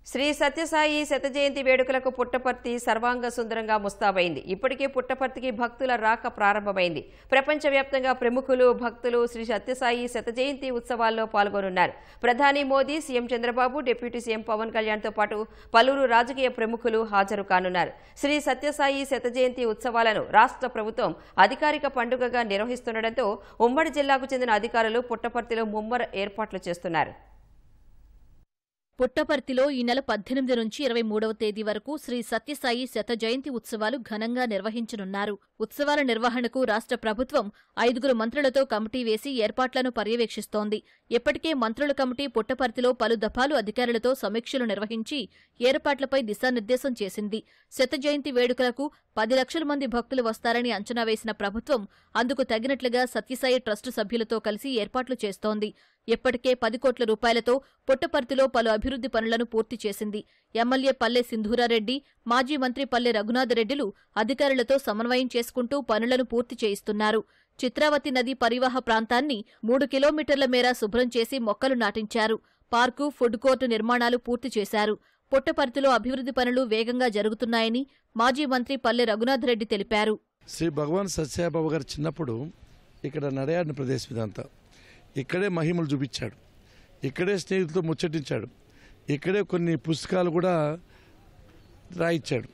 శ్రీ సత్యసాయి శత జయంతి వేడుకలకు పుట్టపర్తి సర్వాంగ సుందరంగా ముస్తాబైంది. ఇప్పటికే పుట్టపర్తికి భక్తుల రాక ప్రారంభమైంది. ప్రపంచవ్యాప్తంగా ప్రముఖులు, భక్తులు శ్రీ సత్యసాయి శత జయంతి ఉత్సవాల్లో పాల్గొనున్నారు. ప్రధాని Modi, CM Chandrababu, deputy CM Pawan కళ్యాణ్తో పాటు పలువురు రాజకీయ ప్రముఖులు హాజరు కానున్నారు. శ్రీ సత్యసాయి శత జయంతి ఉత్సవాలను రాష్ట్ర ప్రభుత్వం అధికారిక పండుగగా నిర్వహిస్తుండటంతో ఉమ్మడి జిల్లాకు చెందిన అధికారులు పుట్టపర్తిలో ముమ్మర ఏర్పాట్లు చేస్తున్నారు. పుట్టపర్తిలో ఈ నెల 18 నుంచి 23వ తేదీ వరకు శ్రీ సత్యసాయి శత జయంతి ఉత్సవాలు ఘనంగా నిర్వహించనున్నారు. ఉత్సవాల నిర్వహణకు రాష్ట్ర ప్రభుత్వం 5 మంత్రులతో కమిటీ వేసి ఏర్పాట్లను పర్యవేక్షిస్తోంది. ఇప్పటికే మంత్రుల కమిటీ పుట్టపర్తిలో పలు దఫాలు అధికారులతో సమీక్షలు నిర్వహించి ఏర్పాట్లపై దిశానిర్దేశం చేసింది. శత జయంతి వేడుకలకు 10 లక్షల మంది భక్తులు వస్తారని అంచనా వేసిన ప్రభుత్వం అందుకు తగినట్లుగా సత్యసాయి ట్రస్టు సభ్యులతో కలిసి ఏర్పాట్లు చేస్తోంది. ఇప్పటికే 10 కోట్ల రూపాయలతో పుట్టపర్తిలో పలు అభివృద్ధి పనులను పూర్తి చేసింది. ఎమ్మెల్యే పల్లె సింధూరారెడ్డి, మాజీ మంత్రి పల్లె రఘునాథరెడ్డిలు అధికారులతో సమన్వయం చేసుకుంటూ పనులను పూర్తి చేయిస్తున్నారు. చిత్రావతి నది పరివాహ ప్రాంతాన్ని 3 కిలోమీటర్ల మేర శుభ్రం చేసి మొక్కలు నాటించారు. పార్కు, ఫుడ్ కోర్టు నిర్మాణాలు పూర్తి చేశారు. పుట్టపర్తిలో అభివృద్ధి పనులు వేగంగా జరుగుతున్నాయని మాజీ మంత్రి పల్లె రఘునాథరెడ్డి తెలిపారు. శ్రీ భగవాన్ సత్యసాయిబాబు గారు చిన్నప్పుడు ఇక్కడ నడయాడిన ప్రదేశం ఇదంతా. ఇక్కడే మహిమలు చూపించాడు, ఇక్కడే స్నేహితులతో ముచ్చటించాడు, ఇక్కడే కొన్ని పుస్తకాలు కూడా రాయించాడు.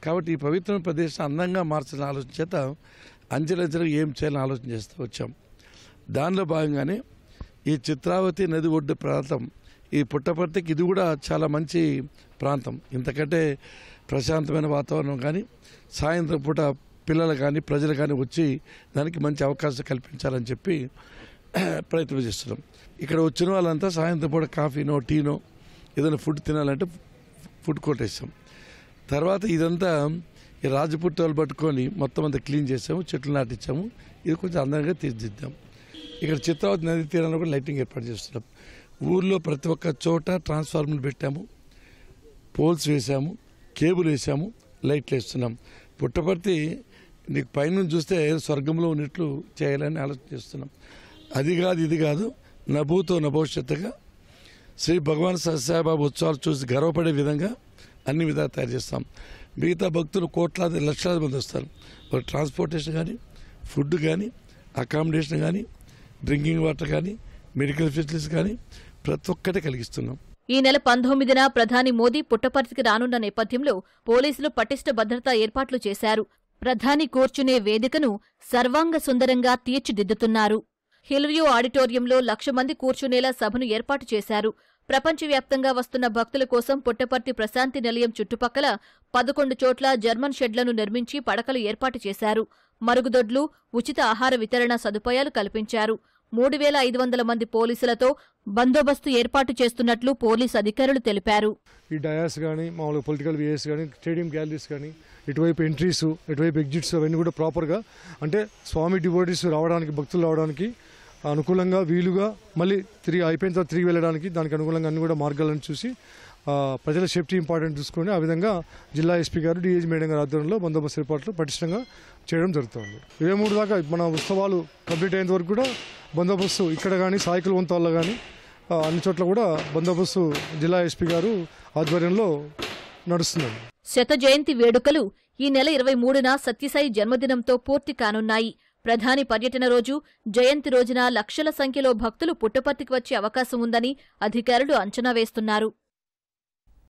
కాబట్టి ఈ పవిత్రమైన ప్రదేశం అందంగా మార్చాలని ఆలోచన చేత అంచెలంచెలుగా ఏం చేయాలని ఆలోచన చేస్తూ వచ్చాం. దానిలో భాగంగానే ఈ చిత్రావతి నది ఒడ్డు ప్రాంతం, ఈ పుట్టపర్తికి ఇది కూడా చాలా మంచి ప్రాంతం. ఇంతకంటే ప్రశాంతమైన వాతావరణం కానీ, సాయంత్రం పూట పిల్లలు కానీ ప్రజలు కానీ వచ్చి దానికి మంచి అవకాశం కల్పించాలని చెప్పి ప్రయత్నం చేస్తున్నాం. ఇక్కడ వచ్చిన వాళ్ళంతా సాయంత్రం పూట కాఫీనో, టీనో ఏదైనా ఫుడ్ తినాలంటే ఫుడ్ కోర్ట్ వేసాం. తర్వాత ఇదంతా ఈ రాజపుట్టాలు పట్టుకొని మొత్తం అంతా క్లీన్ చేసాము, చెట్లు నాటించాము. ఇది కొంచెం అందంగా తీర్చిదిద్దాం. ఇక్కడ చిత్రావతి నది తీరాల్లో కూడా లైటింగ్ ఏర్పాటు చేస్తున్నాం. ఊర్లో ప్రతి ఒక్క చోట ట్రాన్స్ఫార్మర్లు పెట్టాము, పోల్స్ వేసాము, కేబుల్ వేసాము, లైట్లు వేస్తున్నాం. పుట్టపర్తి నీకు పైన చూస్తే స్వర్గంలో ఉన్నట్లు చేయాలని ఆలోచన చేస్తున్నాం. అది కాదు, ఇది కాదు, నభూతో నభవిష్యత్తుగా శ్రీ భగవాన్ సత్యసాయిబాబు ఉత్సవాలు చూసి గర్వపడే విధంగా అన్ని విధాలు తయారు చేస్తాం. మిగతా భక్తులు కోట్లాది లక్షలాది మంది వస్తారు. వాళ్ళు ట్రాన్స్పోర్టేషన్ కానీ, ఫుడ్ కానీ, అకామిడేషన్ కానీ, డ్రింకింగ్ వాటర్ కానీ, మెడికల్ ఫెసిలిటీస్ కానీ ప్రతి ఒక్కటే కలిగిస్తున్నాం. ఈ నెల 19న ప్రధాని మోదీ పుట్టపర్తికి రానున్న నేపథ్యంలో పోలీసులు పటిష్ట భద్రతా ఏర్పాట్లు చేశారు. ప్రధాని కూర్చునే వేదికను సర్వాంగ సుందరంగా తీర్చిదిద్దుతున్నారు. హిల్వ్యూ ఆడిటోరియంలో 1,00,000 మంది కూర్చునేలా సభను ఏర్పాటు చేశారు. ప్రపంచవ్యాప్తంగా వస్తున్న భక్తుల కోసం పుట్టపర్తి ప్రశాంతి నిలయం చుట్టుపక్కల 11 చోట్ల జర్మన్ షెడ్లను నిర్మించి పడకలు ఏర్పాటు చేశారు. మరుగుదొడ్లు, ఉచిత ఆహార వితరణ సదుపాయాలు కల్పించారు. 3,500 మంది పోలీసులతో బందోబస్తు ఏర్పాటు చేస్తున్నట్లు పోలీసు అధికారులు తెలిపారు. ఈ డయాస్ కానీ, మామూలుగా పొలిటికల్ విఏస్ కానీ, స్టేడియం గ్యాలరీస్ కానీ, ఇటువైపు ఎంట్రీస్, ఇటువైపు ఎగ్జిట్స్ అవన్నీ కూడా ప్రాపర్గా, అంటే స్వామి డివోటీస్ రావడానికి, భక్తులు రావడానికి అనుకూలంగా వీలుగా, మళ్ళీ తిరిగి అయిపోయిన తర్వాత తిరిగి వెళ్ళడానికి దానికి అనుకూలంగా అన్ని కూడా మార్గాలను చూసి ప్రజల సేఫ్టీ ఇంపార్టెంట్ చూసుకొని ఆ విధంగా జిల్లా ఎస్పీ గారు, డిఐజీ మేడం గారి ఆధ్వర్యంలో బందోబస్తు ఏర్పాట్లు పటిష్టంగా చేయడం జరుగుతుంది. 23 దాకా మన ఉత్సవాలు కంప్లీట్ అయ్యేంత వరకు కూడా బందోబస్తు ఇక్కడ కానీ, సాయికుల వంతాల్లో కానీ అన్ని చోట్ల కూడా బందోబస్తు జిల్లా ఎస్పీ గారు ఆధ్వర్యంలో నడుస్తున్నారు. శత జయంతి వేడుకలు ఈ నెల 23న సత్యసాయి జన్మదినంతో పూర్తి కానున్నాయి. ప్రధాని పర్యటన రోజు, జయంతి రోజున లక్షల సంఖ్యలో భక్తులు పుట్టపర్తికి వచ్చే అవకాశం ఉందని అధికారులు అంచనా వేస్తున్నారు.